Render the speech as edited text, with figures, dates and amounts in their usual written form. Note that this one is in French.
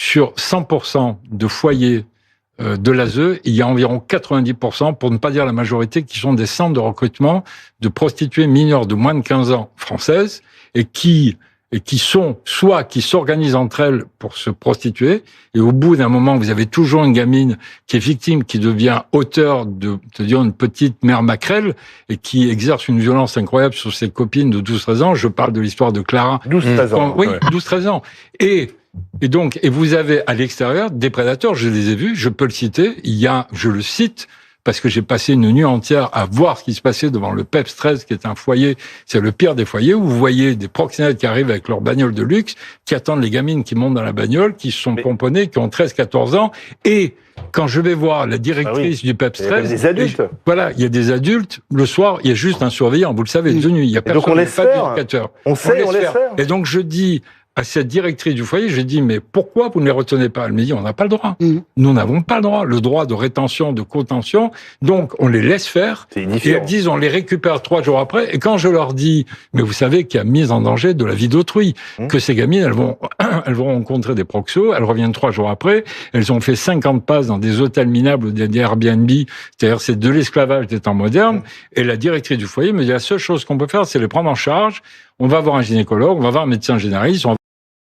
sur 100% de foyers de l'ASE, il y a environ 90%, pour ne pas dire la majorité, qui sont des centres de recrutement de prostituées mineures de moins de 15 ans françaises et qui sont soit qui s'organisent entre elles pour se prostituer, et au bout d'un moment, vous avez toujours une gamine qui est victime, qui devient auteur de dire une petite mère maquerelle et qui exerce une violence incroyable sur ses copines de 12-13 ans. Je parle de l'histoire de Clara. 12-13 ans. Oui, 12-13 ans. Et vous avez à l'extérieur des prédateurs, je les ai vus, je peux le citer, je le cite, parce que j'ai passé une nuit entière à voir ce qui se passait devant le PEPS 13, qui est un foyer, c'est le pire des foyers, où vous voyez des proxénètes qui arrivent avec leur bagnole de luxe, qui attendent les gamines qui montent dans la bagnole, qui sont pomponnées, qui ont 13-14 ans, et quand je vais voir la directrice du PEPS 13... Il y a des adultes. Voilà, il y a des adultes. Le soir, il y a juste un surveillant, vous le savez, de nuit. Il y a personne, donc on laisse pas faire. d'éducateur. On laisse faire. Et donc je dis à cette directrice du foyer, je dis, mais pourquoi vous ne les retenez pas? Elle me dit, on n'a pas le droit. Nous n'avons pas le droit de rétention, de contention, donc on les laisse faire. Et elles disent, on les récupère 3 jours après. Et quand je leur dis, mais vous savez qu'il y a mise en danger de la vie d'autrui, que ces gamines, elles vont rencontrer des proxos, elles reviennent 3 jours après, elles ont fait 50 passes dans des hôtels minables ou des Airbnb, c'est-à-dire c'est de l'esclavage des temps modernes, et la directrice du foyer me dit, la seule chose qu'on peut faire, c'est les prendre en charge. On va voir un gynécologue, on va voir un médecin généraliste, on va